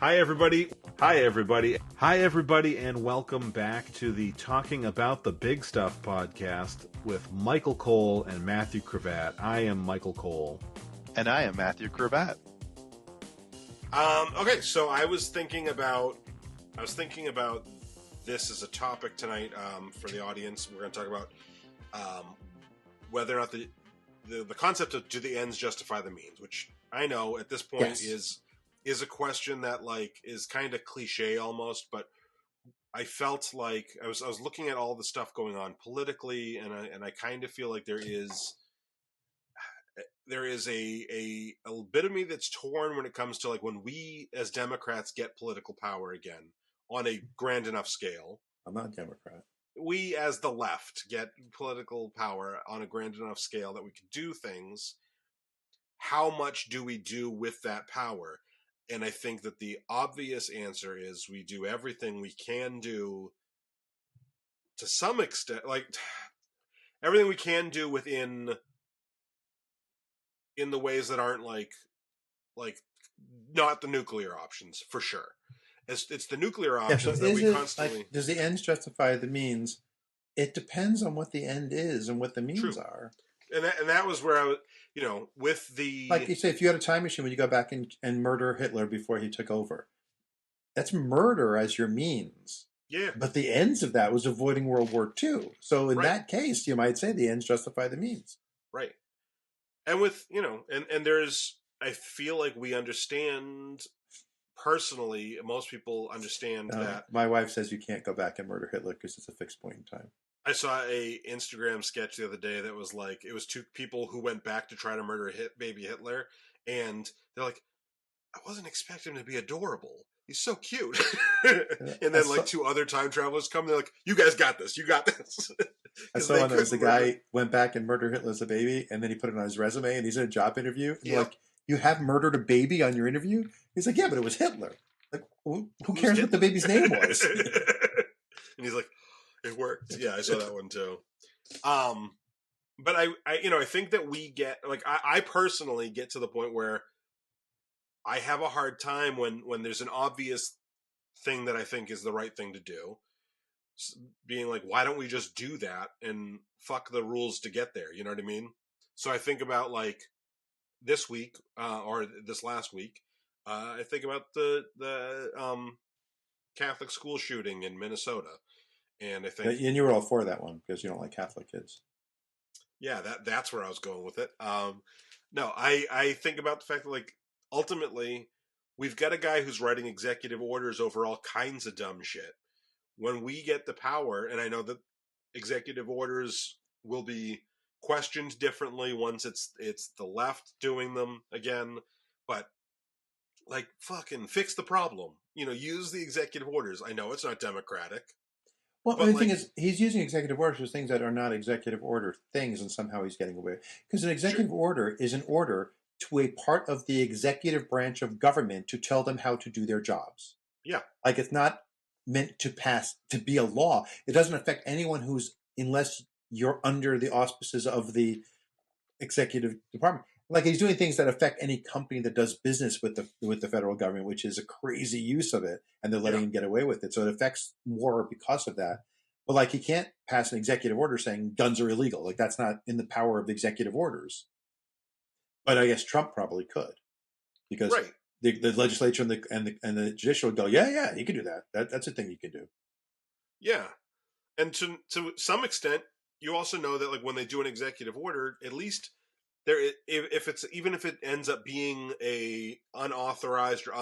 Hi, everybody. Hi, everybody. Hi, everybody, and welcome back to the Talking About the Big Stuff podcast with Michael Cole and Matthew Cravat. I am Michael Cole. And I am Matthew Cravat. Okay, so I was thinking about this as a topic tonight for the audience. We're going to talk about whether or not the concept of do the ends justify the means, which I know at this point is a question that is kind of cliche almost, but I felt like I was looking at all the stuff going on politically, and I kind of feel like there is a bit of me that's torn when it comes to when we as Democrats get political power again on a grand enough scale. I'm not a Democrat. We as the left get political power on a grand enough scale that we can do things. How much do we do with that power? And I think that the obvious answer is we do everything we can do to some extent, everything we can do within in the ways that aren't like not the nuclear options, for sure. It's the nuclear options that we constantly... does the ends justify the means? It depends on what the end is and what the means are. And that was where I was, with the... Like you say, if you had a time machine, would you go back and murder Hitler before he took over? That's murder as your means. Yeah. But the ends of that was avoiding World War II. So in that case, you might say the ends justify the means. Right. And with, and there's, I feel like we understand... Personally, most people understand that. My wife says you can't go back and murder Hitler because it's a fixed point in time. I saw a Instagram sketch the other day that was it was two people who went back to try to murder baby Hitler, and they're like, I wasn't expecting him to be adorable. He's so cute. And then two other time travelers come, they're like, you guys got this. You got this. I saw one that was the guy went back and murdered Hitler as a baby, and then he put it on his resume, and he's in a job interview. And like, you have murdered a baby on your interview? He's like, yeah, but it was Hitler. Like, who cares what the baby's name was? And he's like, it worked. Yeah, I saw that one too. But I think that we get, I personally get to the point where I have a hard time when there's an obvious thing that I think is the right thing to do, being like, why don't we just do that and fuck the rules to get there? You know what I mean? So I think about this week, or this last week, I think about the Catholic school shooting in Minnesota, and I think, and you were all for that one because you don't like Catholic kids. Yeah, that's where I was going with it. No, I think about the fact that ultimately we've got a guy who's writing executive orders over all kinds of dumb shit. When we get the power, and I know that executive orders will be questioned differently once it's the left doing them again, but fucking fix the problem. Use the executive orders. I know it's not democratic. Well, the thing is, he's using executive orders for things that are not executive order things, and somehow he's getting away. Because an executive order is an order to a part of the executive branch of government to tell them how to do their jobs. Yeah. It's not meant to be a law. It doesn't affect anyone unless you're under the auspices of the executive department. He's doing things that affect any company that does business with the federal government, which is a crazy use of it, and they're letting him get away with it. So it affects more because of that. But he can't pass an executive order saying guns are illegal. That's not in the power of executive orders. But I guess Trump probably could, because the legislature and the judicial would go, yeah, you can do that. That's a thing you can do. Yeah, and to some extent, you also know that when they do an executive order, at least if it ends up being a unauthorized or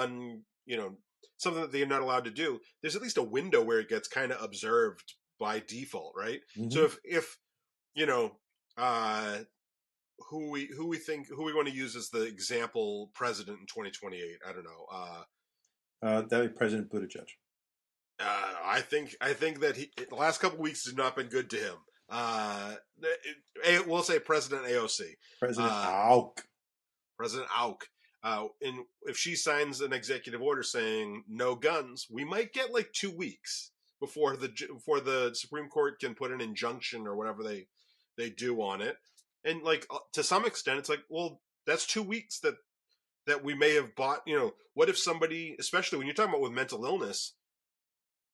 something that they're not allowed to do, there's at least a window where it gets kind of observed by default, right? Mm-hmm. So if who we want to use as the example president in 2028, I don't know. That would be President Buttigieg. I think that the last couple of weeks has not been good to him. We'll say President AOC. President Auk. President Auk. And if she signs an executive order saying no guns, we might get 2 weeks before the Supreme Court can put an injunction or whatever they do on it. And to some extent, it's well, that's 2 weeks that that we may have bought. What if somebody, especially when you're talking about with mental illness,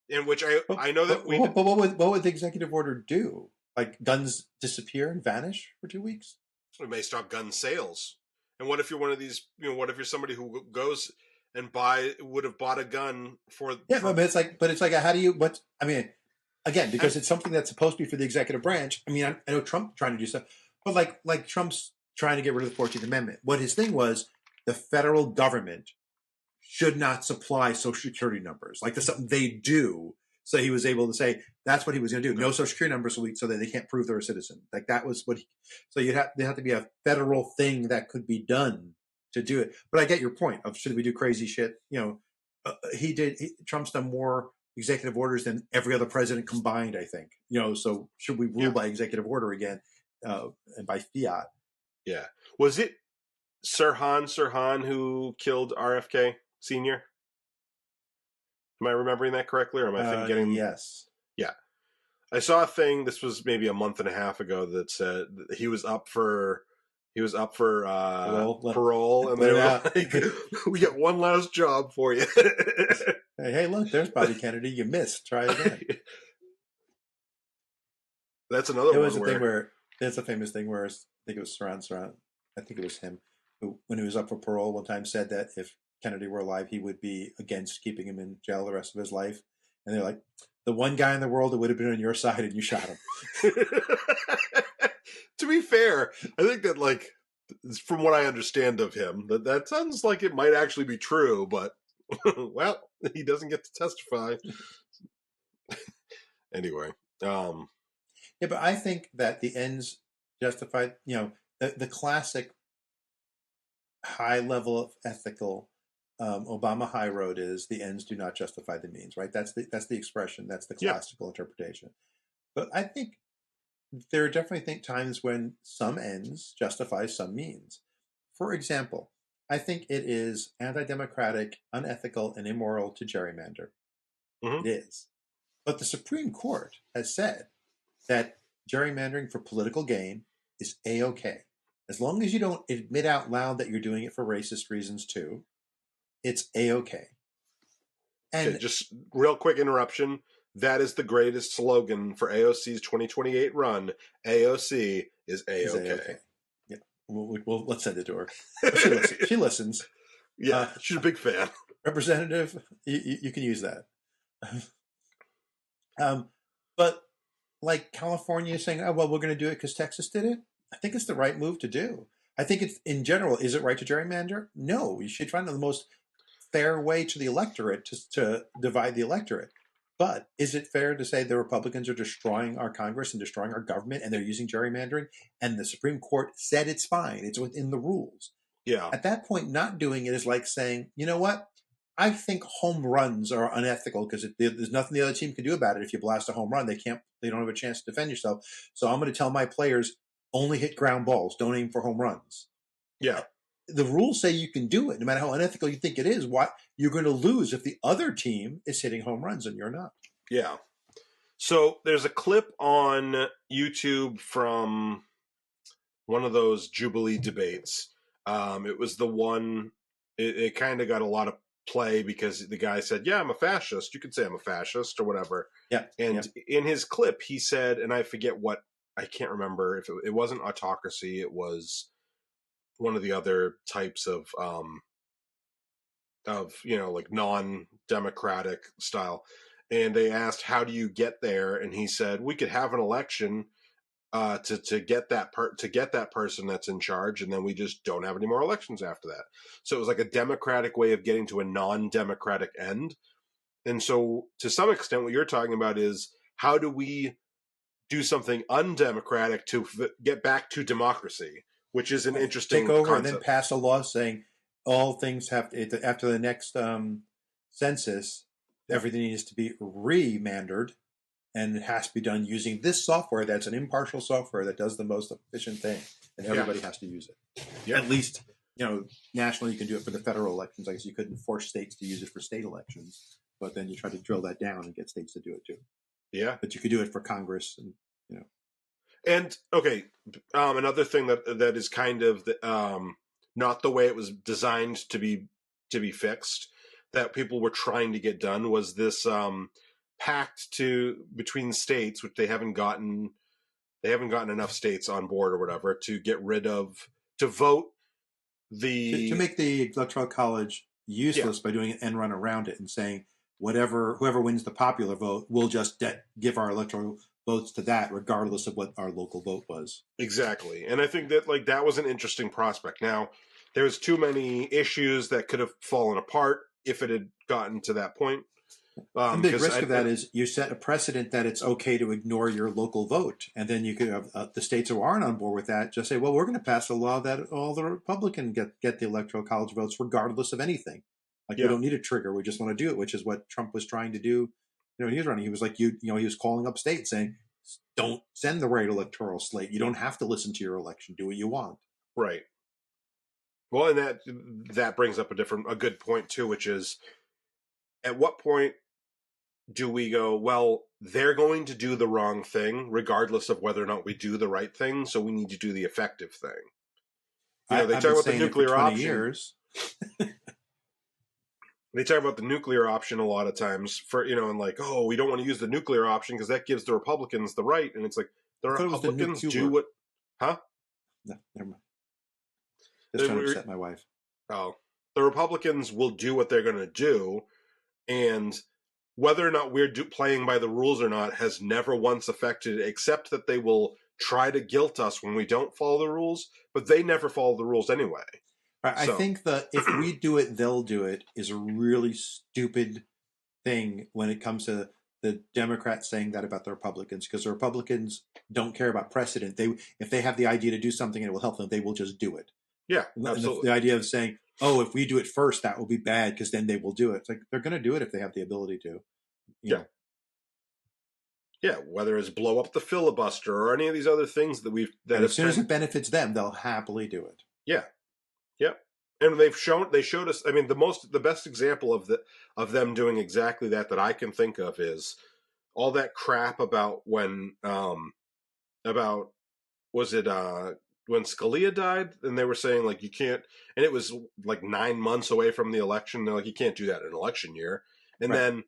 in which I know that but what would the executive order do? Like guns disappear and vanish for 2 weeks? we may stop gun sales. And what if you're one of these? What if you're somebody who goes and would have bought a gun for? Yeah, but it's like how do you? What I mean, again, because it's something that's supposed to be for the executive branch. I mean, I know Trump trying to do stuff, but like Trump's trying to get rid of the 14th Amendment. What his thing was, the federal government should not supply Social Security numbers. Like that's something they do. So he was able to say that's what he was going to do. No Social Security numbers so that they can't prove they're a citizen. Like that was what. So there have to be a federal thing that could be done to do it. But I get your point of should we do crazy shit? Trump's done more executive orders than every other president combined, I think. So should we rule by executive order again and by fiat? Yeah. Was it Sirhan who killed RFK Sr.? Am I remembering that correctly, or am I getting? Yes. Yeah, I saw a thing. This was maybe a month and a half ago that said that he was up for parole, and they were like, "We got one last job for you." hey, look, there's Bobby Kennedy. You missed. Try again. That's another one. There was a thing where there's a famous thing where I think it was Sirhan. I think it was him who, when he was up for parole, one time said that if Kennedy were alive, he would be against keeping him in jail the rest of his life. And they're like, the one guy in the world that would have been on your side and you shot him. To be fair, I think that, from what I understand of him, that sounds like it might actually be true, but, well, he doesn't get to testify. Anyway. Yeah, but I think that the ends justify, the classic high level of ethical Obama high road is the ends do not justify the means, right? That's the expression. That's the classical interpretation. But I think there are definitely times when some ends justify some means. For example, I think it is anti-democratic, unethical, and immoral to gerrymander. Mm-hmm. It is. But the Supreme Court has said that gerrymandering for political gain is A-okay. As long as you don't admit out loud that you're doing it for racist reasons too, it's A-okay. And okay, just real quick interruption. That is the greatest slogan for AOC's 2028 run. AOC is A-okay. Yeah, well, let's send it to her. She listens. Yeah, she's a big fan. Representative, you can use that. But like California saying, oh, well, we're going to do it because Texas did it. I think it's the right move to do. I think it's, in general, is it right to gerrymander? No, you should find the most fair way to the electorate to divide the electorate. But is it fair to say the Republicans are destroying our Congress and destroying our government and they're using gerrymandering? And the Supreme Court said it's fine. It's within the rules. Yeah. At that point, not doing it is like saying, you know what? I think home runs are unethical because there's nothing the other team can do about it. If you blast a home run, they don't have a chance to defend yourself. So I'm going to tell my players, only hit ground balls. Don't aim for home runs. Yeah. The rules say you can do it, no matter how unethical you think it is. Why you're going to lose if the other team is hitting home runs and you're not. Yeah. So there's a clip on YouTube from one of those Jubilee debates. It was the one. It kind of got a lot of play because the guy said, "Yeah, I'm a fascist. You could say I'm a fascist or whatever." Yeah. And in his clip, he said, and I forget what. I can't remember if it wasn't autocracy. It was one of the other types of like non-democratic style. And they asked, "How do you get there?" And he said, "We could have an election to get that person that's in charge, and then we just don't have any more elections after that." So it was like a democratic way of getting to a non-democratic end. And so, to some extent, what you're talking about is how do we do something undemocratic to get back to democracy, which is an interesting take over concept. And then pass a law saying all things have to, after the next census, everything needs to be remandered, and it has to be done using this software that's an impartial software that does the most efficient thing, and everybody has to use it. Yeah. At least, nationally you can do it for the federal elections. I guess you couldn't force states to use it for state elections, but then you try to drill that down and get states to do it too. Yeah. But you could do it for Congress and, And, okay, another thing that is kind of not the way it was designed to be fixed, that people were trying to get done, was this pact between states, which they haven't gotten enough states on board or whatever to get rid of, to vote to make the Electoral College useless by doing an end run around it and saying whoever wins the popular vote, we'll just give our electoral votes to that, regardless of what our local vote was. Exactly. And I think that that was an interesting prospect. Now, there's too many issues that could have fallen apart if it had gotten to that point. The big risk of that is you set a precedent that it's okay to ignore your local vote. And then you could have the states who aren't on board with that just say, well, we're going to pass a law that all the Republicans get the Electoral College votes regardless of anything. We don't need a trigger. We just want to do it, which is what Trump was trying to do. He was running. He was like, he was calling up states saying, don't send the right electoral slate. You don't have to listen to your election. Do what you want. Right. Well, and that brings up a good point too, which is, at what point do we go, well, they're going to do the wrong thing regardless of whether or not we do the right thing, so we need to do the effective thing. They talk about the nuclear option. Years. They talk about the nuclear option a lot of times and like, oh, we don't want to use the nuclear option because that gives the Republicans the right. And it's like, the Republicans do what, huh? No, never mind. Just trying to upset my wife. Oh, the Republicans will do what they're going to do. And whether or not we're playing by the rules or not has never once affected it, except that they will try to guilt us when we don't follow the rules, but they never follow the rules anyway. Right. I think that if we do it, they'll do it is a really stupid thing when it comes to the Democrats saying that about the Republicans, because the Republicans don't care about precedent. If they have the idea to do something and it will help them, they will just do it. Yeah, absolutely. The idea of saying, oh, if we do it first, that will be bad because then they will do it. It's like they're going to do it if they have the ability to. You know. Yeah, whether it's blow up the filibuster or any of these other things that as soon as it benefits them, they'll happily do it. Yeah. Yep. And they showed us, I mean, the best example of them doing exactly that I can think of is all that crap about when when Scalia died, and they were saying like you can't, and it was like 9 months away from the election. They're like, you can't do that in an election year. And then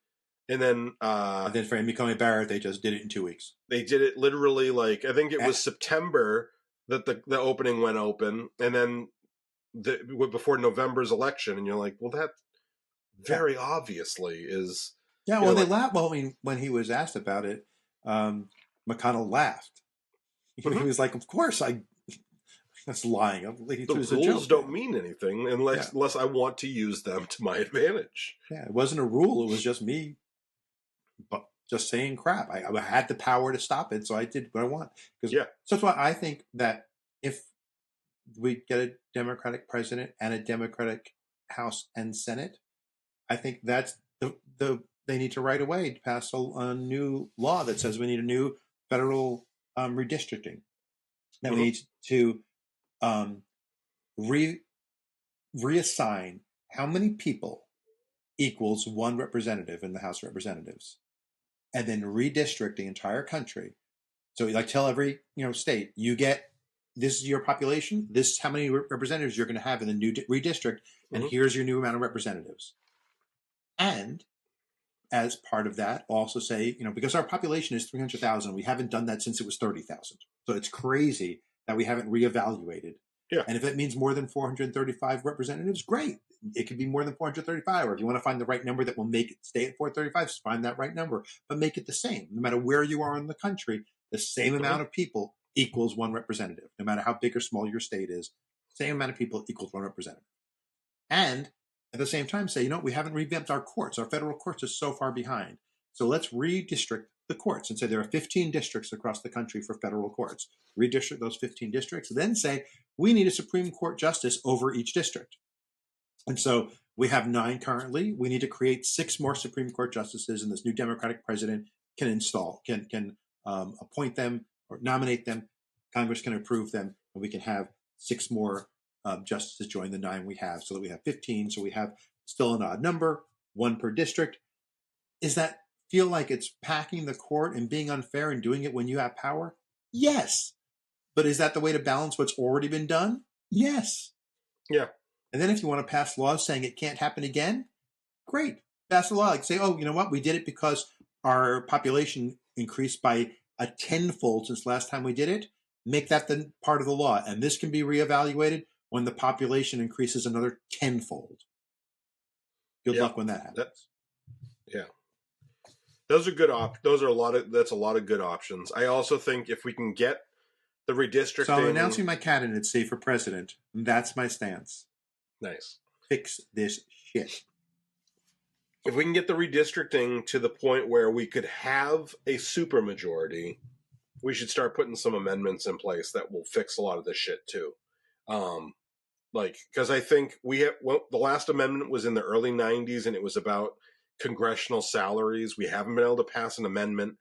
for Amy Coney Barrett, they just did it in 2 weeks. They did it literally like, I think it was September that the opening went open, and then before November's election, and you're like, well, that very obviously is. Yeah, well, they laughed. Well, I mean, when he was asked about it, McConnell laughed. He was like, "Of course, that's lying. The rules don't mean anything unless I want to use them to my advantage." Yeah, it wasn't a rule. It was just me, just saying crap. I had the power to stop it, so I did what I want. So that's why I think that if we get a Democratic president and a Democratic House and Senate, I think that's they need to right away pass a new law that says we need a new federal redistricting. That we need to reassign how many people equals one representative in the House of Representatives, and then redistrict the entire country. So, like, tell every state, you get this is your population. This is how many representatives you're going to have in the new redistrict, and here's your new amount of representatives. And as part of that, also say, because our population is 300,000, we haven't done that since it was 30,000. So it's crazy that we haven't reevaluated. Yeah. And if it means more than 435 representatives, great. It could be more than 435. Or if you want to find the right number that will make it stay at 435, just find that right number. But make it the same. No matter where you are in the country, the same amount of people equals one representative. No matter how big or small your state is, same amount of people equals one representative. And at the same time, say, we haven't revamped our courts. Our federal courts are so far behind. So let's redistrict the courts and say there are 15 districts across the country for federal courts. Redistrict those 15 districts. Then say we need a Supreme Court justice over each district. And so we have 9 currently. We need to create 6 more Supreme Court justices, and this new Democratic president can appoint them or nominate them. Congress can approve them, and we can have 6 more justices join the 9 we have, so that we have 15. So we have still an odd number, 1 per district. Is that feel like it's packing the court and being unfair and doing it when you have power? Yes. But is that the way to balance what's already been done? Yes. Yeah. And then if you want to pass laws saying it can't happen again, great. Pass a law. Like say, oh, you know what? We did it because our population increased by a tenfold since last time we did it. Make that the part of the law. And this can be reevaluated when the population increases another tenfold. Good Yeah. luck when that happens. Yeah. Those are good that's a lot of good options. I also think if we can get the redistricting. So I'm announcing my candidacy for president. And that's my stance. Nice. Fix this shit. If we can get the redistricting to the point where we could have a supermajority, we should start putting some amendments in place that will fix a lot of this shit too. Because I think the last amendment was in the early 90s and it was about congressional salaries. We haven't been able to pass an amendment.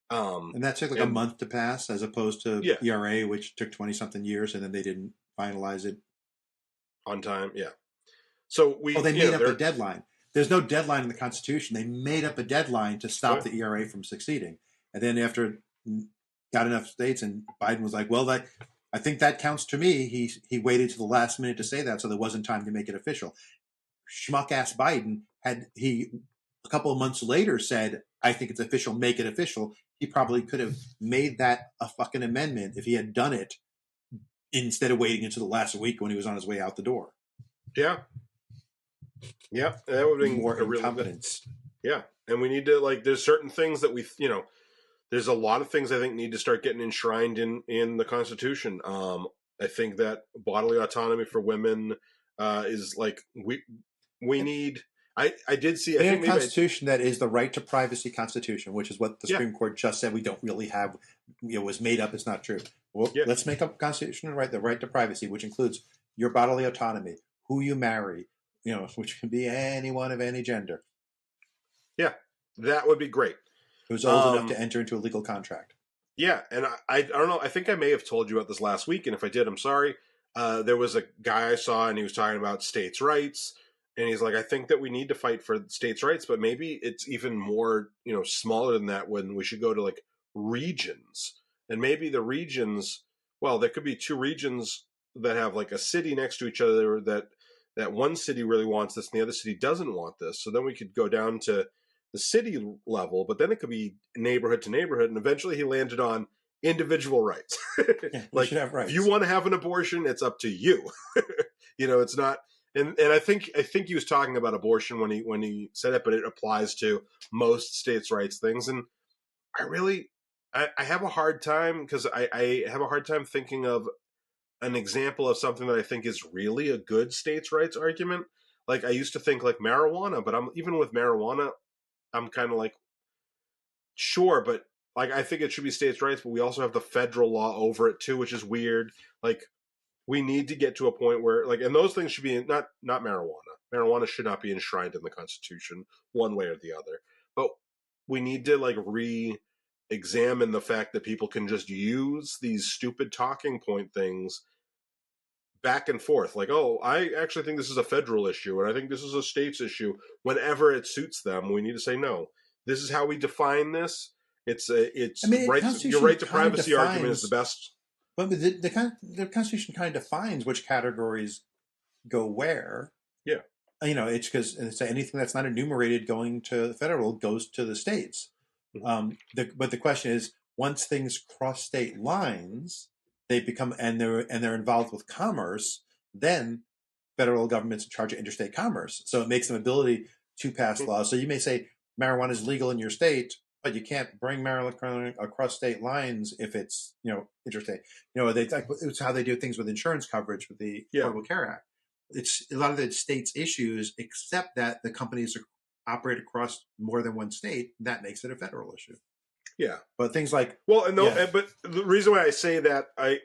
And that took like a month to pass as opposed to ERA, which took 20-something years and then they didn't finalize it on time. Yeah. So they made up a deadline. There's no deadline in the Constitution. They made up a deadline to stop the ERA from succeeding. And then after got enough states and Biden was like, well, I think that counts to me. He waited to the last minute to say that, so there wasn't time to make it official. Schmuck-ass Biden a couple of months later said, I think it's official, make it official. He probably could have made that a fucking amendment if he had done it instead of waiting until the last week when he was on his way out the door. Yeah. Yeah. That would be more incompetence. Yeah. And we need to, there's certain things that there's a lot of things I think need to start getting enshrined in the Constitution. I think that bodily autonomy for women is we need. I did see a constitution that is the right to privacy constitution, which is what the Supreme Court just said we don't really have. It was made up. It's not true. Well, let's make up a constitution and the right to privacy, which includes your bodily autonomy, who you marry, which can be anyone of any gender. Yeah, that would be great. Who's old enough to enter into a legal contract. Yeah, and I don't know. I think I may have told you about this last week, and if I did, I'm sorry. There was a guy I saw, and he was talking about states' rights. And he's like, I think that we need to fight for states' rights, but maybe it's even more, smaller than that when we should go to regions. And maybe the regions, there could be two regions that have a city next to each other that one city really wants this and the other city doesn't want this. So then we could go down to the city level, but then it could be neighborhood to neighborhood. And eventually he landed on individual rights. We should have rights. If you want to have an abortion, it's up to you. It's not. And I think he was talking about abortion when he said it, but it applies to most states' rights things. And I have a hard time because I have a hard time thinking of an example of something that I think is really a good states' rights argument. I used to think marijuana, but even with marijuana, I'm kind of sure, but I think it should be states' rights, but we also have the federal law over it too, which is weird. We need to get to a point where, and those things should be not marijuana. Marijuana should not be enshrined in the Constitution one way or the other. But we need to re-examine the fact that people can just use these stupid talking point things back and forth. I actually think this is a federal issue, and I think this is a state's issue. Whenever it suits them, we need to say no. This is how we define this. Your right to privacy argument is the best. But the Constitution kind of defines which categories go where. Yeah. It's because anything that's not enumerated going to the federal goes to the states. Mm-hmm. But the question is, once things cross state lines, they become and they're involved with commerce. Then federal government's in charge of interstate commerce, so it makes them ability to pass laws. So you may say marijuana is legal in your state, but you can't bring marijuana across state lines if it's interstate. It's how they do things with insurance coverage with the Affordable Care Act. It's a lot of the states' issues, except that the companies operate across more than one state. That makes it a federal issue. Yeah, but things like but the reason why I say that I'm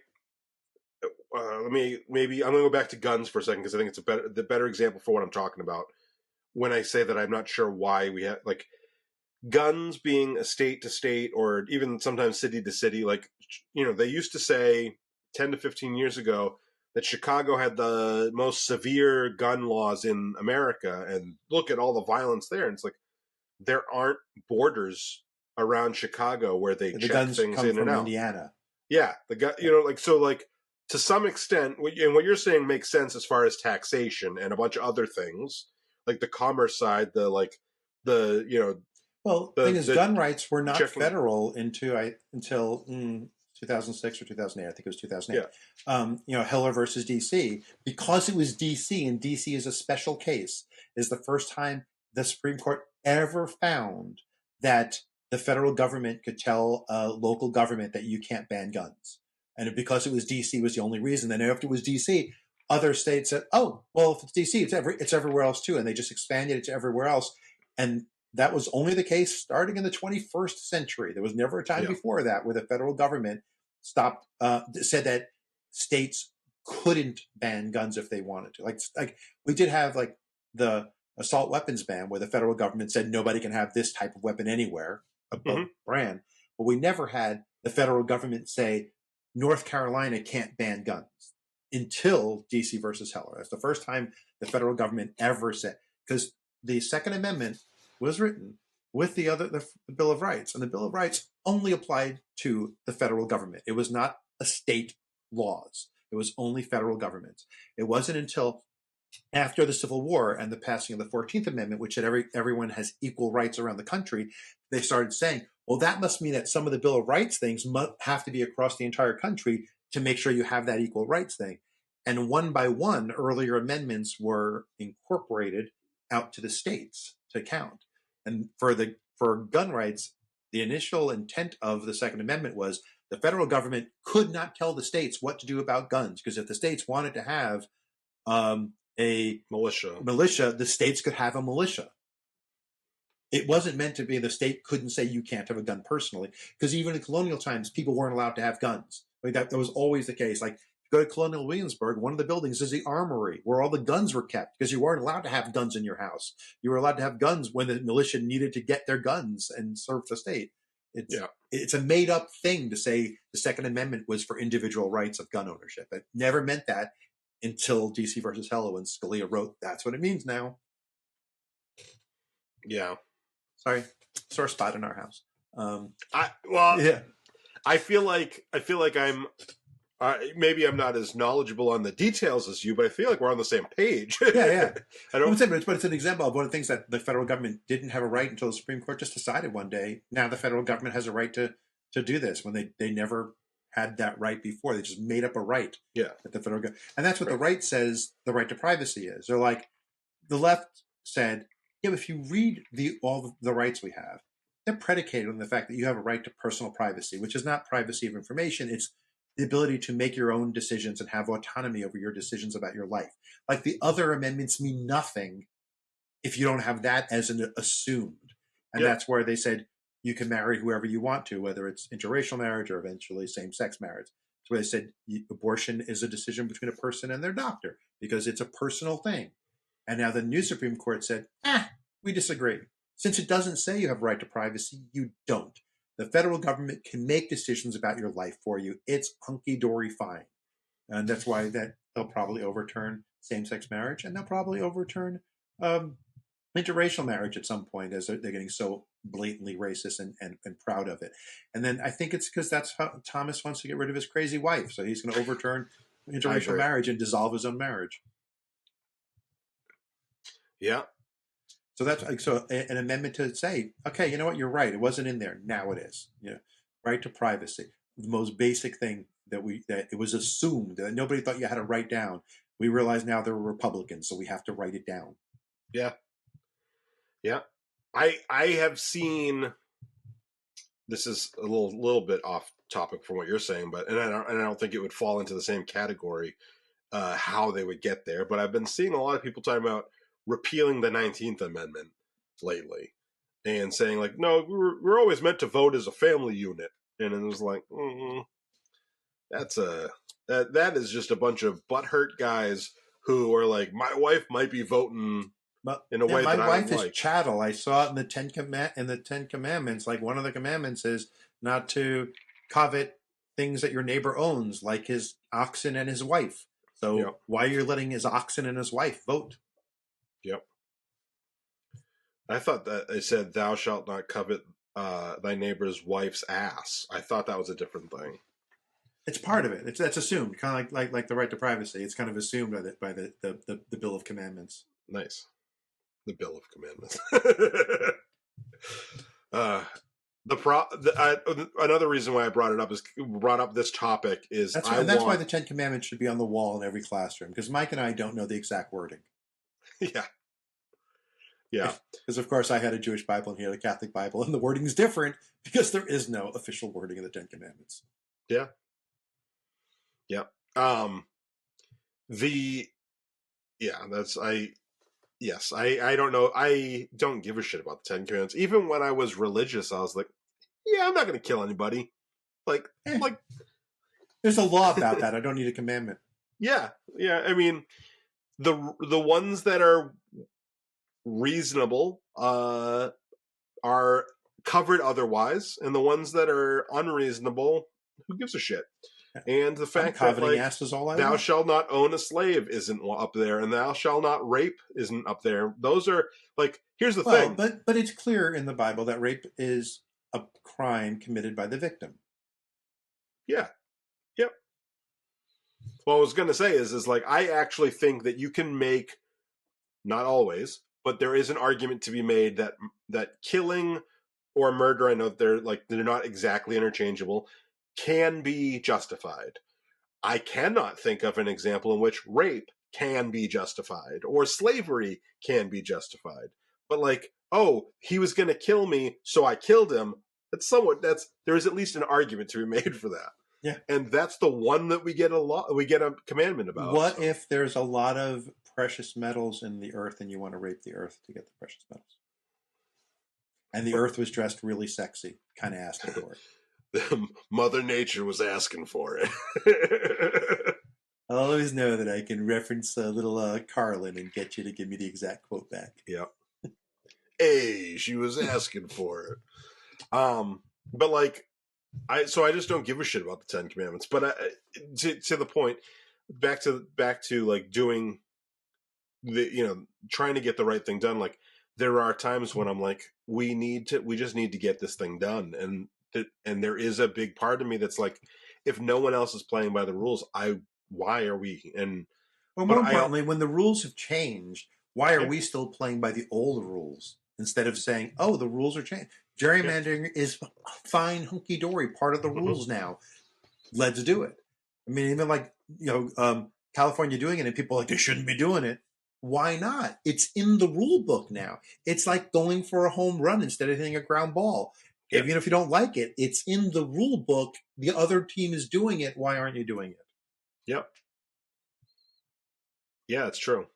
going to go back to guns for a second because I think it's the better example for what I'm talking about. When I say that I'm not sure why we have guns being a state to state or even sometimes city to city, they used to say 10 to 15 years ago that Chicago had the most severe gun laws in America, and look at all the violence there. And it's there aren't borders around Chicago where they check things in and out. Indiana. Yeah, the gun, to some extent, and what you're saying makes sense as far as taxation and a bunch of other things, like the commerce side, the Well, the thing is, the gun rights were not checking. federal until 2006 or 2008. I think it was 2008. Heller versus D.C. Because it was D.C. and D.C. is a special case, is the first time the Supreme Court ever found that the federal government could tell a local government that you can't ban guns. And because it was D.C. was the only reason. Then after it was D.C., other states said, oh, well, if it's D.C., it's everywhere else too. And they just expanded it to everywhere else. And that was only the case starting in the 21st century. There was never a time before that where the federal government said that states couldn't ban guns if they wanted to. Like we did have like the assault weapons ban where the federal government said nobody can have this type of weapon anywhere above brand. But we never had the federal government say North Carolina can't ban guns until DC versus Heller. That's the first time the federal government ever said, because the Second Amendment was written with the Bill of Rights, and the Bill of Rights only applied to the federal government. It was not a state laws. It was only federal governments. It wasn't until after the Civil War and the passing of the 14th Amendment, which said everyone has equal rights around the country, they started saying, well, that must mean that some of the Bill of Rights things have to be across the entire country to make sure you have that equal rights thing. And one by one, earlier amendments were incorporated out to the states to count. And for gun rights, the initial intent of the Second Amendment was the federal government could not tell the states what to do about guns, because if the states wanted to have a militia, the states could have a militia. It wasn't meant to be the state couldn't say you can't have a gun personally, because even in colonial times, people weren't allowed to have guns. Like that was always the case. Like, go to Colonial Williamsburg, one of the buildings is the armory where all the guns were kept, because you weren't allowed to have guns in your house. You were allowed to have guns when the militia needed to get their guns and serve the state. It's a made up thing to say the Second Amendment was for individual rights of gun ownership. It never meant that until DC versus Heller, when Scalia wrote, that's what it means now. Yeah. Sorry. Sore spot in our house. I feel like I'm maybe I'm not as knowledgeable on the details as you, but I feel like we're on the same page. Yeah. I don't say, but it's an example of one of the things that the federal government didn't have a right until the Supreme Court just decided one day. Now the federal government has a right to do this when they never had that right before. They just made up a right. That the federal government, and that's what the right says. The right to privacy is. They're like, the left said, yeah, but if you read all the rights we have, they're predicated on the fact that you have a right to personal privacy, which is not privacy of information. It's the ability to make your own decisions and have autonomy over your decisions about your life. Like the other amendments mean nothing if you don't have that as an assumed. And that's where they said you can marry whoever you want to, whether it's interracial marriage or eventually same-sex marriage. That's where they said abortion is a decision between a person and their doctor because it's a personal thing. And now the new Supreme Court said, we disagree. Since it doesn't say you have a right to privacy, you don't. The federal government can make decisions about your life for you. It's hunky-dory fine. And that's why they'll probably overturn same-sex marriage, and they'll probably overturn interracial marriage at some point, as they're getting so blatantly racist and proud of it. And then I think it's because that's how Thomas wants to get rid of his crazy wife. So he's going to overturn interracial marriage and dissolve his own marriage. Yeah. So that's an amendment to say, okay, you know what, you're right. It wasn't in there. Now it is. Right to privacy, the most basic thing that it was assumed that nobody thought you had to write down. We realize now there were Republicans, so we have to write it down. Yeah. I have seen. This is a little bit off topic from what you're saying, but I don't think it would fall into the same category. How they would get there, but I've been seeing a lot of people talking about repealing the 19th Amendment lately and saying like, no, we're always meant to vote as a family unit. And it was like, that is just a bunch of butthurt guys who are like, my wife might be voting in a way that I don't like. My wife is chattel. I saw it in the Ten Commandments. Like one of the commandments is not to covet things that your neighbor owns, like his oxen and his wife. So why are you letting his oxen and his wife vote? Yep. I thought that it said, thou shalt not covet thy neighbor's wife's ass. I thought that was a different thing. It's part of it. That's assumed, kind of like the right to privacy. It's kind of assumed by the Bill of Commandments. Nice. The Bill of Commandments. Another reason why I brought up this topic is that's why the 10 Commandments should be on the wall in every classroom, because Mike and I don't know the exact wording. Yeah. Because of course I had a Jewish Bible and he had a Catholic Bible, and the wording is different because there is no official wording of the 10 Commandments. Yeah. I don't know. I don't give a shit about the 10 Commandments. Even when I was religious, I was like, yeah, I'm not going to kill anybody. Like, there's a law about that. I don't need a commandment. Yeah. I mean, the ones that are reasonable are covered otherwise, and the ones that are unreasonable, who gives a shit? And the fact that thou shalt not own a slave isn't up there, and thou shalt not rape isn't up there. Those are here's the thing. But it's clear in the Bible that rape is a crime committed by the victim. Yeah. Yep. What I was going to say is I actually think that you can make, not always, but there is an argument to be made that killing or murder, I know they're not exactly interchangeable, can be justified. I cannot think of an example in which rape can be justified or slavery can be justified. But he was going to kill me, so I killed him. There is at least an argument to be made for that. Yeah. And that's the one that we get a commandment about. What if there's a lot of precious metals in the earth and you want to rape the earth to get the precious metals? And the earth was dressed really sexy, kind of asking for it. Mother Nature was asking for it. I'll always know that I can reference a little Carlin and get you to give me the exact quote back. Yeah. Hey, she was asking for it. But I just don't give a shit about the 10 Commandments. But to the point, back to doing the trying to get the right thing done. There are times when I'm we just need to get this thing done, and there is a big part of me that's if no one else is playing by the rules, why are we? And more importantly, when the rules have changed, why are we still playing by the old rules instead of saying, "Oh, the rules are changed. Gerrymandering is fine, hunky dory, part of the rules now. Let's do it." I mean, even California doing it, and people they shouldn't be doing it. Why not? It's in the rule book now. It's like going for a home run instead of hitting a ground ball. Yep. Even if you don't like it, it's in the rule book. The other team is doing it. Why aren't you doing it? Yep. Yeah, it's true.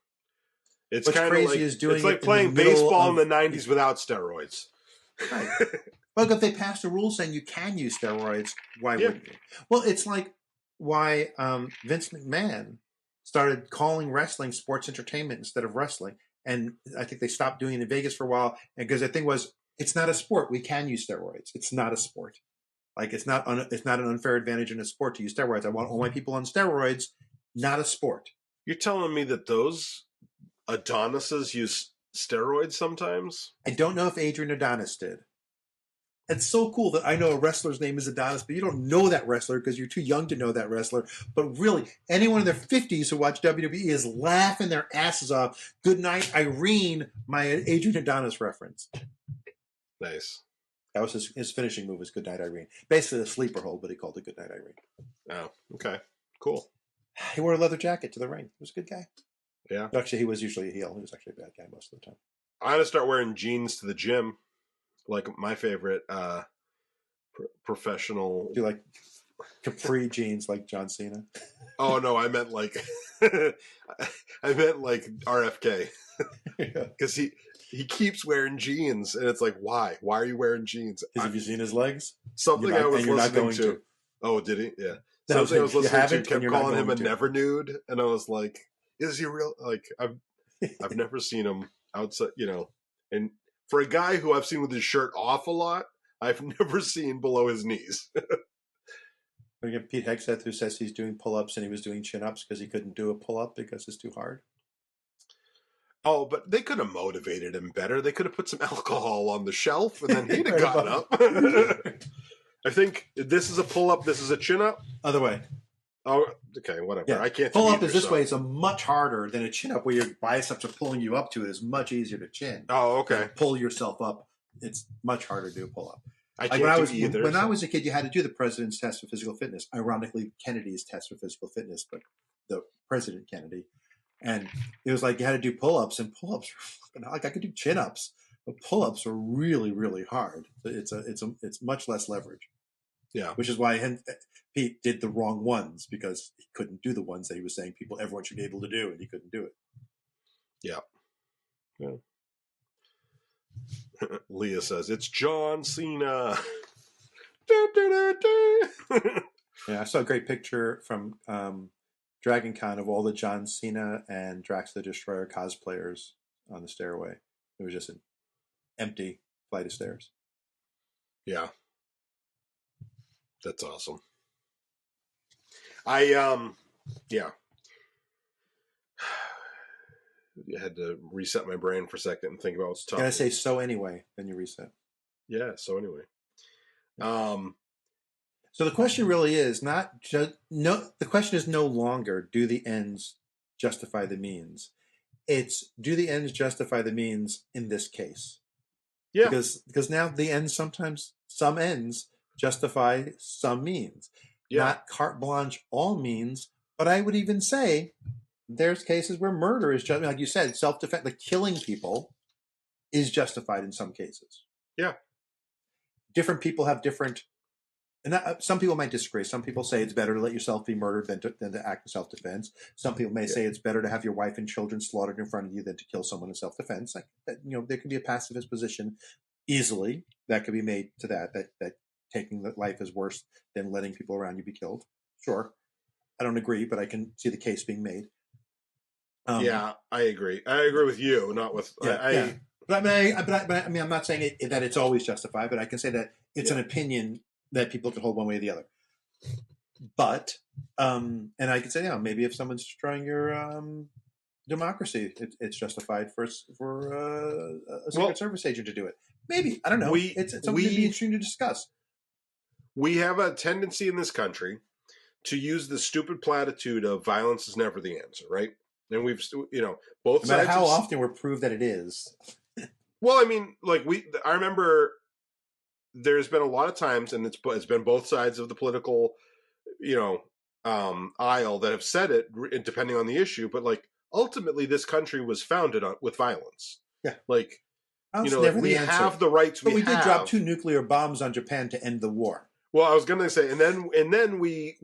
It's kind of like playing baseball in the 90s without steroids. Right. But if they passed a rule saying you can use steroids, why wouldn't you? Well, it's like why Vince McMahon started calling wrestling sports entertainment instead of wrestling. And I think they stopped doing it in Vegas for a while because the thing was, it's not a sport. We can use steroids. It's not a sport. It's not an unfair advantage in a sport to use steroids. I want all my people on steroids, not a sport. You're telling me that those Adonises use steroids sometimes? I don't know if Adrian Adonis did. It's so cool that I know a wrestler's name is Adonis, but you don't know that wrestler because you're too young to know that wrestler. But really, anyone in their 50s who watch WWE is laughing their asses off. Good Night, Irene, my Adrian Adonis reference. Nice. That was his finishing move was Good Night, Irene. Basically a sleeper hold, but he called it Good Night, Irene. Oh, okay. Cool. He wore a leather jacket to the ring. He was a good guy. Yeah. Actually, he was usually a heel. He was actually a bad guy most of the time. I'm going to start wearing jeans to the gym. My favorite professional. Do you like capri jeans like John Cena? Oh no, I meant RFK because he keeps wearing jeans, and it's why? Why are you wearing jeans? Have you seen his legs? Something I was listening to. Oh, did he? Yeah. Something I was listening to kept calling him a never nude, and I was like, "Is he real?" I've never seen him outside, and. For a guy who I've seen with his shirt off a lot, I've never seen below his knees. We get Pete Hegseth, who says he's doing pull-ups and he was doing chin-ups because he couldn't do a pull-up because it's too hard. Oh, but they could have motivated him better. They could have put some alcohol on the shelf and then he'd have gotten up. I think this is a pull up. This is a chin up. Other way. Oh, okay, whatever. Yeah. I can't do Pull up either, is this so- way. It's a much harder than a chin up where your biceps are pulling you up to it. It's much easier to chin. Oh, okay. Than pull yourself up. It's much harder to do a pull up. I Like can't when I do was either. when so- I was a kid, you had to do the president's test for physical fitness. Ironically, Kennedy's test for physical fitness, but the President Kennedy, and it was like you had to do pull-ups, and pull-ups were fucking like I could do chin-ups, but pull-ups are really, really hard. It's much less leverage. Yeah. Which is why Pete did the wrong ones because he couldn't do the ones that he was saying everyone should be able to do, and he couldn't do it. Yeah. Leah says it's John Cena. Yeah, I saw a great picture from Dragon Con of all the John Cena and Drax the Destroyer cosplayers on the stairway. It was just an empty flight of stairs. Yeah. That's awesome. I had to reset my brain for a second and think about what's tough. Can I say so anyway? Then you reset. Yeah, so anyway. So the question really is not just the question is no longer do the ends justify the means. It's do the ends justify the means in this case? Yeah. Because now the ends sometimes some ends justify some means. Yeah. Not carte blanche all means, but I would even say there's cases where murder is just like you said, self-defense, like killing people is justified in some cases. Yeah. Different people have different, and some people might disagree. Some people say it's better to let yourself be murdered than to act in self-defense. Some people may say it's better to have your wife and children slaughtered in front of you than to kill someone in self-defense. Like that, there can be a pacifist position easily that could be made to that taking the life is worse than letting people around you be killed. Sure. I don't agree, but I can see the case being made. Yeah, I agree. I agree with you, not with. Yeah. But I mean, I'm not saying that it's always justified, but I can say that it's an opinion that people can hold one way or the other. But, and I can say, maybe if someone's destroying your democracy, it's justified for a Secret Service agent to do it. Maybe. I don't know. It's something to be interesting to discuss. We have a tendency in this country to use the stupid platitude of violence is never the answer, right? And we've, both sides. No matter how often we're proved that it is. Well, I mean, I remember there's been a lot of times, and it's been both sides of the political, aisle that have said it, depending on the issue. But ultimately, this country was founded with violence. Yeah. We have the rights. But we did drop 2 nuclear bombs on Japan to end the war. Well, I was going to say, and then we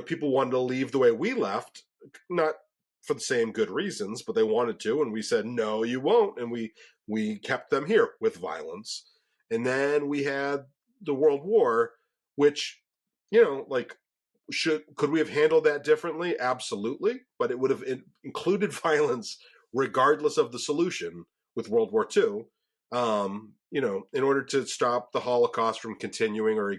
people wanted to leave the way we left, not for the same good reasons, but they wanted to, and we said, no, you won't. And we kept them here with violence. And then we had the World War, which, could we have handled that differently? Absolutely. But it would have included violence regardless of the solution with World War II, in order to stop the Holocaust from continuing or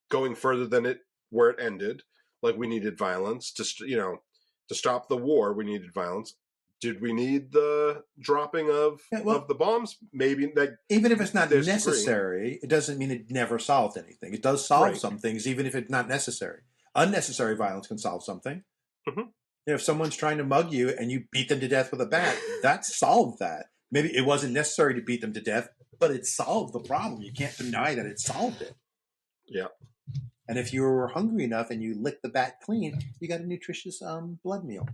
going further than where it ended. We needed violence to stop the war. We needed violence. Did we need the dropping of the bombs? Maybe. Even if it's not necessary, it doesn't mean it never solved anything. It does solve some things, even if it's not necessary. Unnecessary violence can solve something. Mm-hmm. If someone's trying to mug you and you beat them to death with a bat, that solved that. Maybe it wasn't necessary to beat them to death, but it solved the problem. You can't deny that it solved it. Yeah. And if you were hungry enough and you licked the bat clean, you got a nutritious blood meal.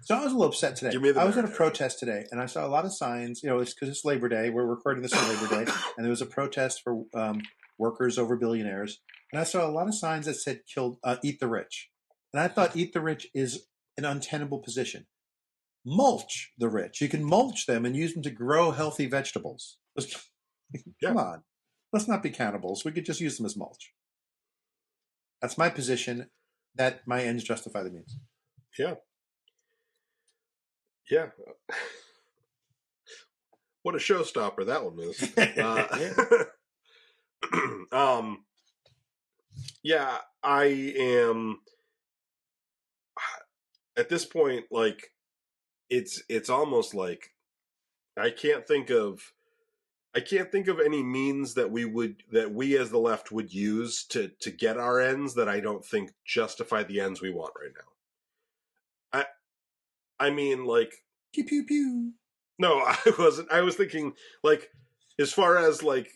So I was a little upset today. I was at a protest today, and I saw a lot of signs. It's because it's Labor Day. We're recording this on Labor Day, and there was a protest for workers over billionaires. And I saw a lot of signs that said "Eat the rich," and I thought "Eat the rich" is an untenable position. Mulch the rich. You can mulch them and use them to grow healthy vegetables. Come on, let's not be cannibals. We could just use them as mulch. That's my position. That my ends justify the means. Yeah. Yeah. What a showstopper that one is. I am at this point, it's almost like I can't think of I can't think of any means that we as the left would use to get our ends that I don't think justify the ends we want right now. I mean, like, Pew pew pew. no, I wasn't. I was thinking, like, as far as like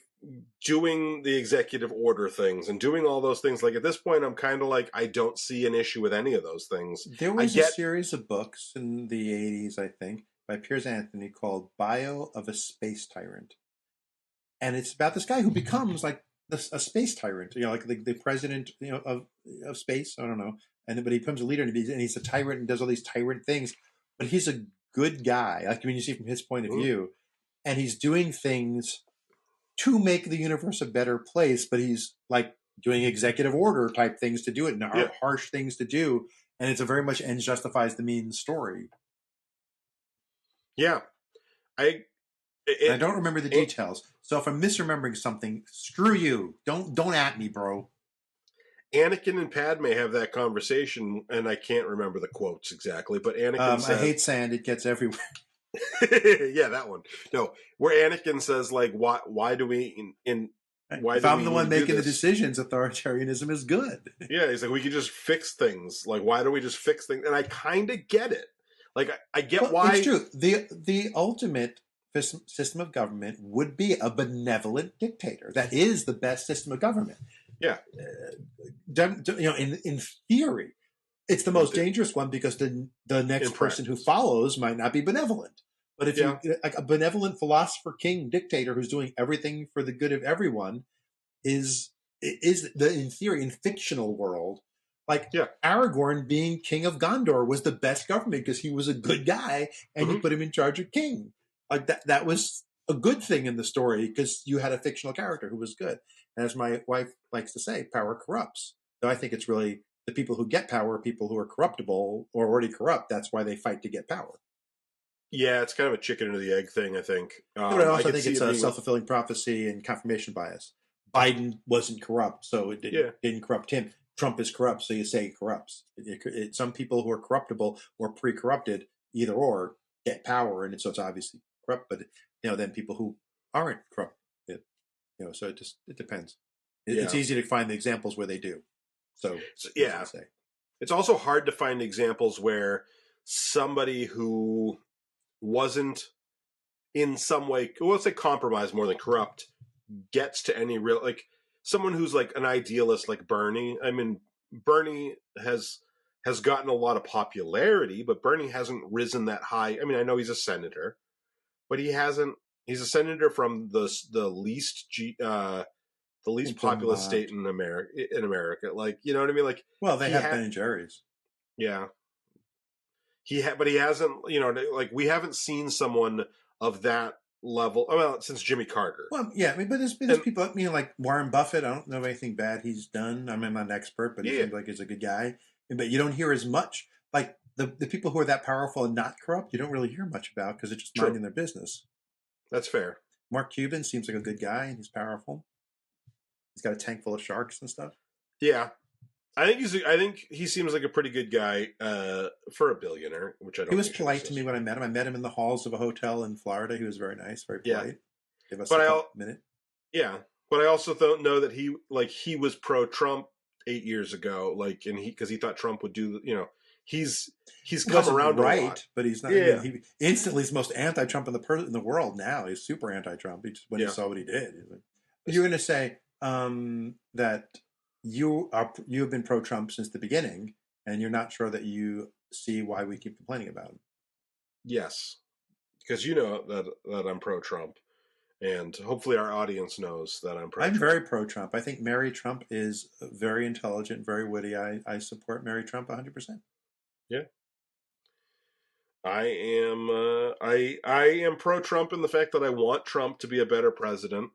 doing the executive order things and doing all those things. Like, at this point, I'm kind of like, I don't see an issue with any of those things. There was a series of books in the 80s, I think, by Piers Anthony called Bio of a Space Tyrant. And it's about this guy who becomes like a space tyrant, like the president, of space. I don't know. But he becomes a leader, and he's a tyrant and does all these tyrant things. But he's a good guy. Like, you see from his point of view, and he's doing things to make the universe a better place. But he's like doing executive order type things to do it, and harsh things to do. And it's a very much ends justifies the means story. Yeah, I don't remember the details. So if I'm misremembering something, screw you. Don't at me, bro. Anakin and Padme have that conversation, and I can't remember the quotes exactly, but Anakin says, I hate sand, it gets everywhere. Yeah, that one. No, where Anakin says, like, why do we if I'm the one making the decisions, authoritarianism is good. Yeah, he's like, we could just fix things. Like, why don't we just fix things? And I kind of get it. Like, I get why. It's true. The ultimate system of government would be a benevolent dictator. That is the best system of government. Yeah. In theory, it's the most dangerous one because the next person who follows might not be benevolent. But if you like a benevolent philosopher, king, dictator who's doing everything for the good of everyone is in theory, in fictional world, like Aragorn being king of Gondor was the best government because he was a good guy and you put him in charge of king. Like that was a good thing in the story because you had a fictional character who was good. And as my wife likes to say, power corrupts. So I think it's really the people who get power, people who are corruptible or already corrupt. That's why they fight to get power. Yeah, it's kind of a chicken or the egg thing, I think. But I also think it's a self-fulfilling prophecy and confirmation bias. Biden wasn't corrupt, so it didn't corrupt him. Trump is corrupt, so you say he corrupts. Some people who are corruptible or pre-corrupted, either or, get power, and so it's obviously corrupt. But then people who aren't corrupt, so it depends. It's easy to find the examples where they do. So yeah, it's also hard to find examples where somebody who wasn't in some way, well, let's say compromised more than corrupt, gets to any real, like someone who's like an idealist like Bernie. I mean, Bernie has gotten a lot of popularity, but Bernie hasn't risen that high. I mean, I know he's a senator, but he hasn't. He's a senator from the least populous state in America. Like, you know what I mean? Like, well, they have Ben and Jerry's. Yeah. But he hasn't, like, we haven't seen someone of that level, well, since Jimmy Carter. Well, yeah, I mean, but there's people, like Warren Buffett. I don't know anything bad he's done. I mean, I'm not an expert, but he seems like he's a good guy. But you don't hear as much, like the people who are that powerful and not corrupt, you don't really hear much about because they're just minding their business. That's fair. Mark Cuban seems like a good guy and he's powerful. He's got a tank full of sharks and stuff. Yeah. I think he seems like a pretty good guy for a billionaire, which I don't. He was polite to me when I met him. I met him in the halls of a hotel in Florida. He was very nice, very polite. Give us a minute. Yeah, but I also don't know that he was pro-Trump 8 years ago, like, and because he thought Trump would do, he's come around right, a lot. But he's not. Yeah. He instantly is most anti-Trump in the world now. He's super anti-Trump. When he saw what he did, you're going to say that. You have been pro-Trump since the beginning, and you're not sure that you see why we keep complaining about him. Yes, because you know that I'm pro-Trump, and hopefully our audience knows that I'm pro-Trump. I'm very pro-Trump. I think Mary Trump is very intelligent, very witty. I support Mary Trump 100%. Yeah, I am pro-Trump in the fact that I want Trump to be a better president.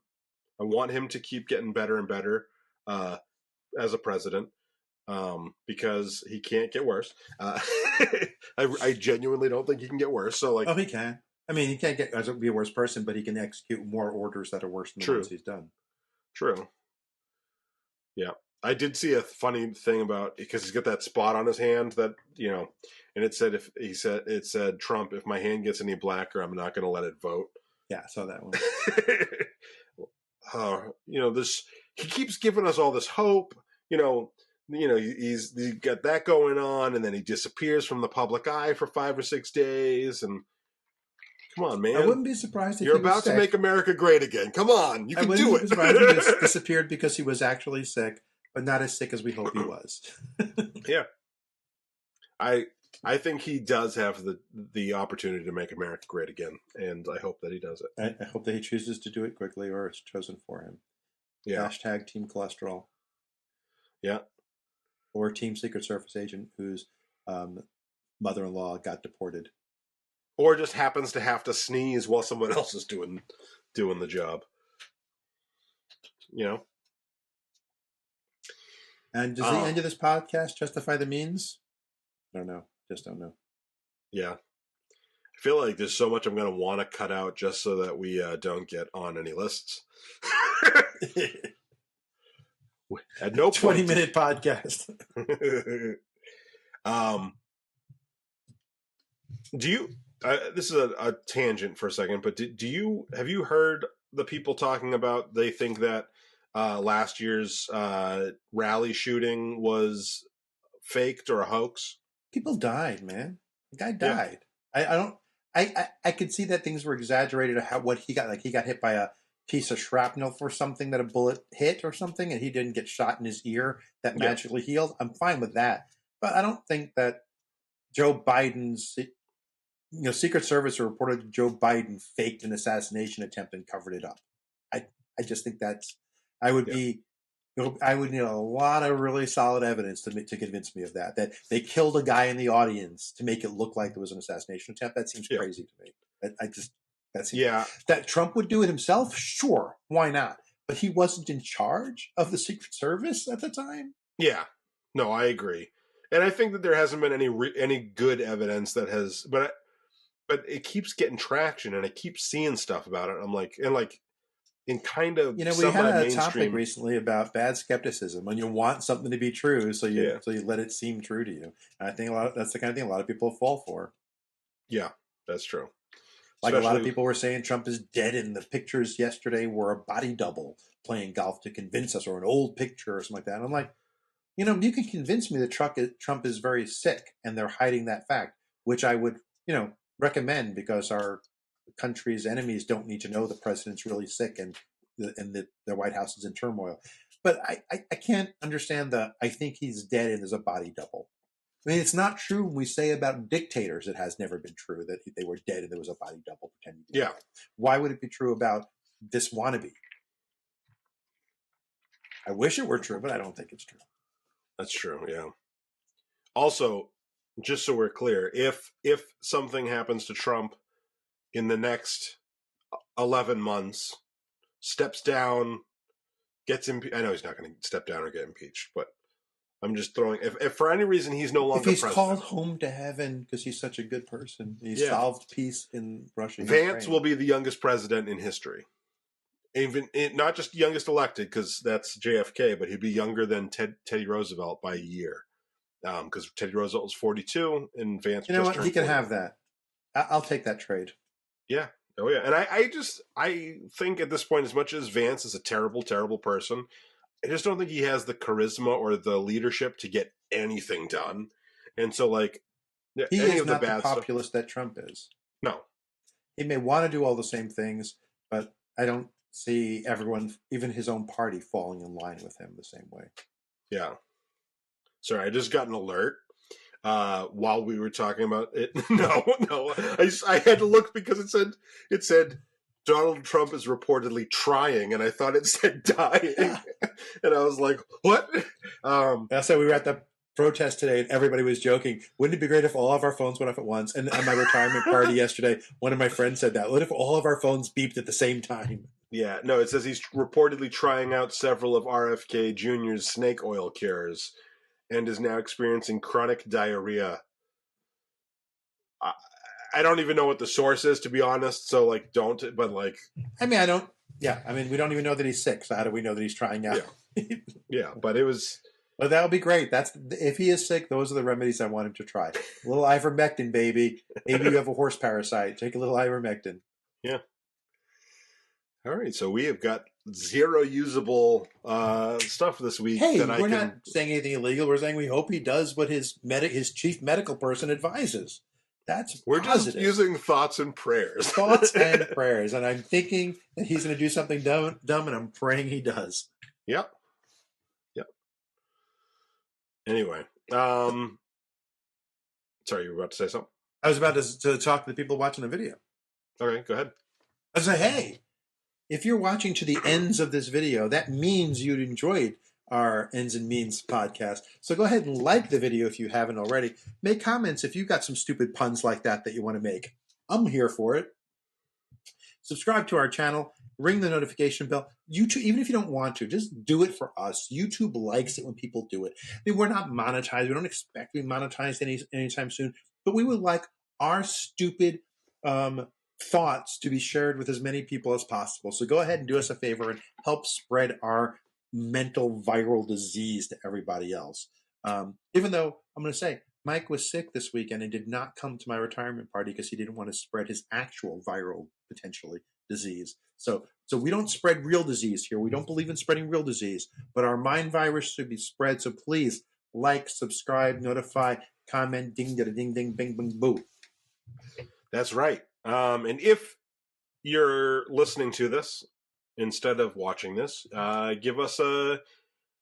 I want him to keep getting better and better. As a president, because he can't get worse. I genuinely don't think he can get worse. So, like, he can. I mean, he can't be a worse person, but he can execute more orders that are worse than the ones he's done. True. Yeah, I did see a funny thing about, because he's got that spot on his hand that and it said it said Trump, if my hand gets any blacker, I'm not going to let it vote. Yeah, I saw that one. This he keeps giving us all this hope. He's got that going on, and then he disappears from the public eye for 5 or 6 days. And come on, man, I wouldn't be surprised if you're he was about to sick. make America great again. Come on, you I can do wouldn't be it. surprised if he was disappeared because he was actually sick, but not as sick as we hope he was. Yeah, I think he does have the opportunity to make America great again, and I hope that he does it. I hope that he chooses to do it quickly, or it's chosen for him. Yeah. Hashtag Team Cholesterol. Yeah. Or Team Secret Service agent whose mother-in-law got deported. Or just happens to have to sneeze while someone else is doing the job. And does the end of this podcast justify the means? I don't know. Just don't know. Yeah. I feel like there's so much I'm going to want to cut out just so that we don't get on any lists. At no 20-minute podcast. Do you? This is a tangent for a second, but have you heard the people talking about they think that last year's rally shooting was faked or a hoax? People died, man. The guy died. Yeah. I could see that things were exaggerated. What he got, like he got hit by a piece of shrapnel for something that a bullet hit or something, and he didn't get shot in his ear that magically healed. I'm fine with that, but I don't think that Joe Biden's Secret Service reported Joe Biden faked an assassination attempt and covered it up. I just think I would need a lot of really solid evidence to convince me of that they killed a guy in the audience to make it look like there was an assassination attempt. That seems crazy to me. That Trump would do it himself. Sure, why not? But he wasn't in charge of the Secret Service at the time. Yeah, no, I agree, and I think that there hasn't been any good evidence that has, but it keeps getting traction, and I keep seeing stuff about it. I'm like, in kind of we had a topic recently about bad skepticism when you want something to be true, so you let it seem true to you. And I think that's the kind of thing a lot of people fall for. Yeah, that's true. Like a lot of people were saying Trump is dead, and the pictures yesterday were a body double playing golf to convince us, or an old picture or something like that. And I'm like, you can convince me that Trump is very sick, and they're hiding that fact, which I would, recommend, because our country's enemies don't need to know the president's really sick and the White House is in turmoil. But I can't understand I think he's dead and there's a body double. I mean, it's not true when we say about dictators it has never been true that they were dead and there was a body double pretending to be dead. Why would it be true about this wannabe? I wish it were true, but I don't think it's true. That's true, yeah. Also, just so we're clear, if something happens to Trump in the next 11 months, steps down, gets impeached. I know he's not going to step down or get impeached, but I'm just throwing. If for any reason he's no longer president, called home to heaven because he's such a good person, he solved peace in Russia. Vance will be the youngest president in history, not just youngest elected because that's JFK, but he'd be younger than Teddy Roosevelt by a year, because Teddy Roosevelt was 42 and Vance. You know what? He can have that. I'll take that trade. Yeah. Oh yeah. And I think at this point, as much as Vance is a terrible, terrible person, I just don't think he has the charisma or the leadership to get anything done. And so, he is not the populist that Trump is. No. He may want to do all the same things, but I don't see everyone, even his own party, falling in line with him the same way. Yeah. Sorry, I just got an alert while we were talking about it. No. I had to look because it said Donald Trump is reportedly trying, and I thought it said dying. And I was like, what? I said we were at the protest today, and everybody was joking. Wouldn't it be great if all of our phones went off at once? And at my retirement party yesterday, one of my friends said that. What if all of our phones beeped at the same time? Yeah, no, it says he's reportedly trying out several of RFK Jr.'s snake oil cures and is now experiencing chronic diarrhea. I don't even know what the source is, to be honest. So, we don't even know that he's sick. So how do we know that he's trying out? Yeah, but it was. But that would be great. If he is sick, those are the remedies I want him to try. A little ivermectin, baby. Maybe you have a horse parasite. Take a little ivermectin. Yeah. All right, so we have got 0 usable stuff this week. Hey, that we're not saying anything illegal. We're saying we hope he does what his chief medical person advises. That's We're positive. just using thoughts and prayers. Thoughts and prayers. And I'm thinking that he's going to do something dumb, and I'm praying he does. Yep. Anyway, sorry, you were about to say something? I was about to talk to the people watching the video. Okay, go ahead. I say, hey, if you're watching to the ends of this video, that means you'd enjoyed our Ends and Means podcast. So go ahead and like the video if you haven't already. Make comments if you've got some stupid puns like that you want to make. I'm here for it. Subscribe to our channel. Ring the notification bell. YouTube, even if you don't want to, just do it for us. YouTube likes it when people do it. I mean, we're not monetized. We don't expect to be monetized anytime soon. But we would like our stupid thoughts to be shared with as many people as possible. So go ahead and do us a favor and help spread our mental viral disease to everybody else. Even though I'm going to say Mike was sick this weekend and did not come to my retirement party because he didn't want to spread his actual viral, potentially, disease. So we don't spread real disease here. We don't believe in spreading real disease, but our mind virus should be spread. So please like, subscribe, notify, comment, ding, ding, ding, ding, bing, bing, boo. That's right. And if you're listening to this instead of watching this, give us a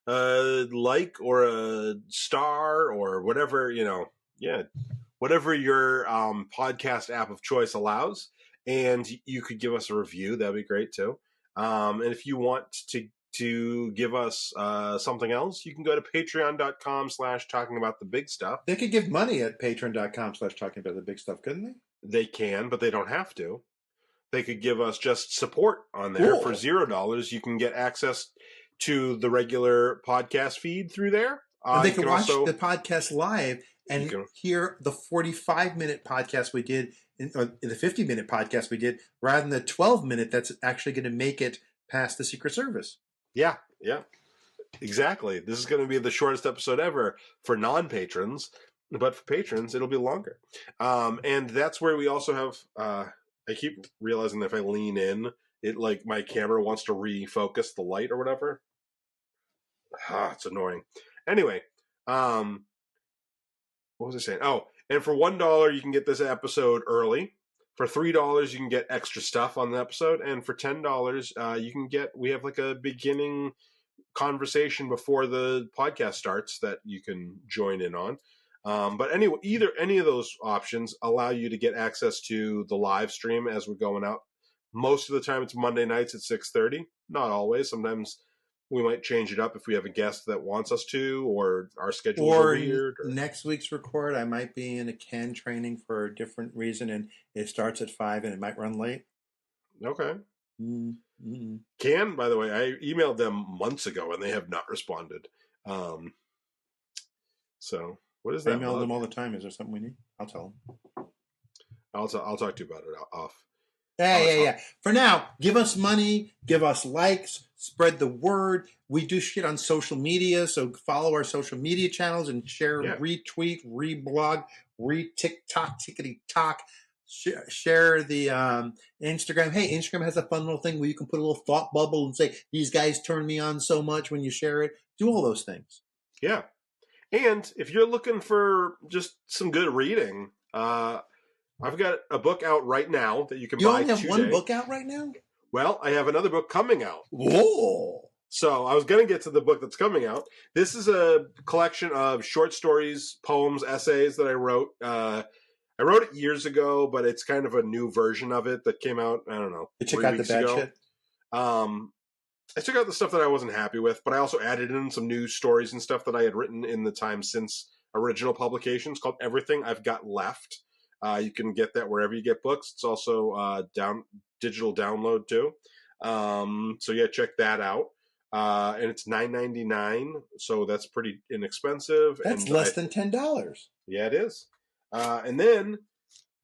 like or a star or whatever, whatever your podcast app of choice allows. And you could give us a review. That'd be great too. And if you want to give us something else, you can go to patreon.com/talkingaboutthebigstuff. They could give money at patreon.com/talkingaboutthebigstuff, couldn't they? They can, but they don't have to. They could give us just support on there. Cool. For $0. You can get access to the regular podcast feed through there. And they can watch the podcast live and hear the 45-minute podcast we did, or the 50-minute podcast we did, rather than the 12-minute that's actually going to make it past the Secret Service. Yeah, exactly. This is going to be the shortest episode ever for non-patrons, but for patrons, it'll be longer. And that's where we also have... I keep realizing that if I lean in, it like my camera wants to refocus the light or whatever. It's annoying. Anyway, what was I saying? Oh, and for $1 you can get this episode early. For $3 you can get extra stuff on the episode, and for $10 you can get. We have like a beginning conversation before the podcast starts that you can join in on. But anyway, any of those options allow you to get access to the live stream as we're going out. Most of the time it's Monday nights at 6:30. Not always. Sometimes we might change it up if we have a guest that wants us to, or our schedules are weird. Or next week's record, I might be in a CAN training for a different reason, and it starts at 5 and it might run late. Okay. Mm-hmm. CAN, by the way, I emailed them months ago and they have not responded. So... What is that? I email them all the time. Is there something we need? I'll tell them. I'll talk to you about it off. Yeah. For now, give us money, give us likes, spread the word. We do shit on social media, so follow our social media channels and share, retweet, reblog, re-TikTok, tickety-tock. Share the Instagram. Hey, Instagram has a fun little thing where you can put a little thought bubble and say, these guys turn me on so much when you share it. Do all those things. Yeah. And if you're looking for just some good reading, I've got a book out right now that you can buy today. You only have one book out right now? Well, I have another book coming out. Whoa! So I was going to get to the book that's coming out. This is a collection of short stories, poems, essays that I wrote. I wrote it years ago, but it's kind of a new version of it that came out, I don't know, You took out the bad shit? I took out the stuff that I wasn't happy with, but I also added in some new stories and stuff that I had written in the time since original publications, called Everything I've Got Left. You can get that wherever you get books. It's also digital download too. So yeah, check that out. And it's $9.99, so that's pretty inexpensive. That's and less than $10. Yeah, it is. And then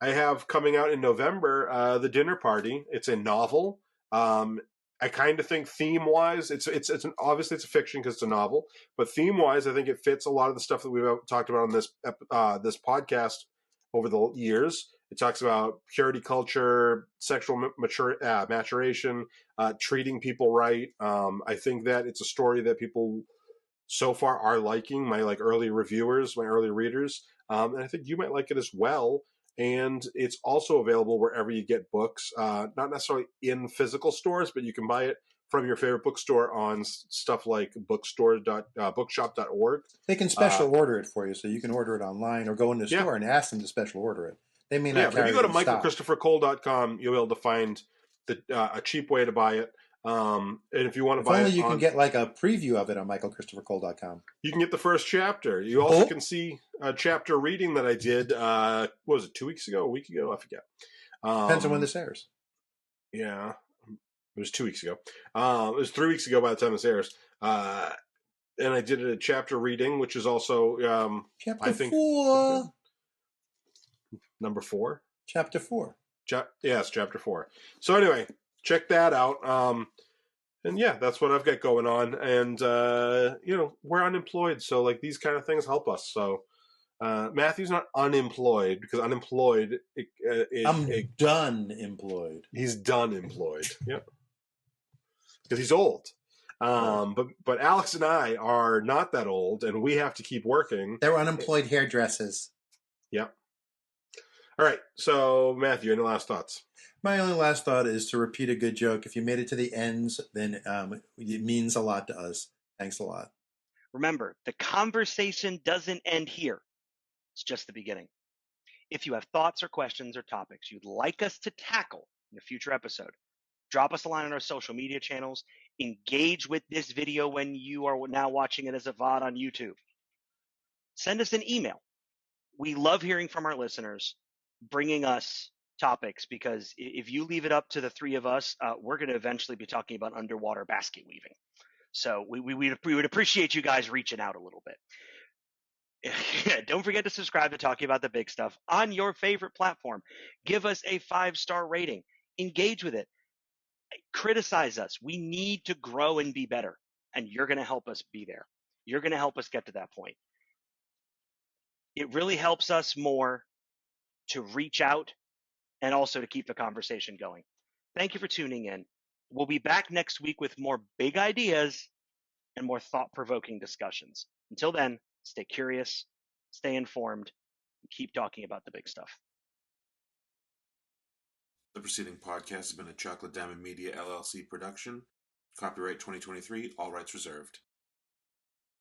I have coming out in November, The Dinner Party. It's a novel. I kind of think theme-wise, obviously it's a fiction because it's a novel, but theme-wise, I think it fits a lot of the stuff that we've talked about on this podcast over the years. It talks about purity culture, sexual maturation, treating people right. I think that it's a story that people so far are liking, my early reviewers, my early readers, and I think you might like it as well. And it's also available wherever you get books, not necessarily in physical stores, but you can buy it from your favorite bookstore on stuff like bookshop.org. They can special order it for you, so you can order it online or go in the Yeah. store and ask them to special order it. They may not Yeah, but if carry you go to it in stock. michaelchristophercole.com, you'll be able to find a cheap way to buy it. And if you want to If buy only it, you can get like a preview of it on michaelchristophercole.com. you can get the first chapter. You also can see a chapter reading that I did. What was it, 2 weeks ago, a week ago? I forget. Depends on when this airs. Yeah, it was 2 weeks ago. It was 3 weeks ago by the time this airs. And I did a chapter reading, which is also Chapter I think 4. number 4. Chapter 4. Yes, chapter 4. So anyway, check that out. And yeah, that's what I've got going on. And we're unemployed, so these kind of things help us. So Matthew's not unemployed, because unemployed. I'm done employed. He's done employed. Yep, because he's old. But Alex and I are not that old, and we have to keep working. They're unemployed hairdressers. Yep. All right. So Matthew, any last thoughts? My only last thought is to repeat a good joke. If you made it to the ends, then it means a lot to us. Thanks a lot. Remember, the conversation doesn't end here. It's just the beginning. If you have thoughts or questions or topics you'd like us to tackle in a future episode, drop us a line on our social media channels. Engage with this video when you are now watching it as a VOD on YouTube. Send us an email. We love hearing from our listeners, bringing us topics, because if you leave it up to the three of us, we're going to eventually be talking about underwater basket weaving. So we would appreciate you guys reaching out a little bit. Don't forget to subscribe to Talking About the Big Stuff on your favorite platform. Give us a 5-star rating. Engage with it. Criticize us. We need to grow and be better, and you're going to help us be there. You're going to help us get to that point. It really helps us more to reach out and also to keep the conversation going. Thank you for tuning in. We'll be back next week with more big ideas and more thought-provoking discussions. Until then, stay curious, stay informed, and keep talking about the big stuff. The preceding podcast has been a Chocolate Diamond Media LLC production. Copyright 2023, all rights reserved.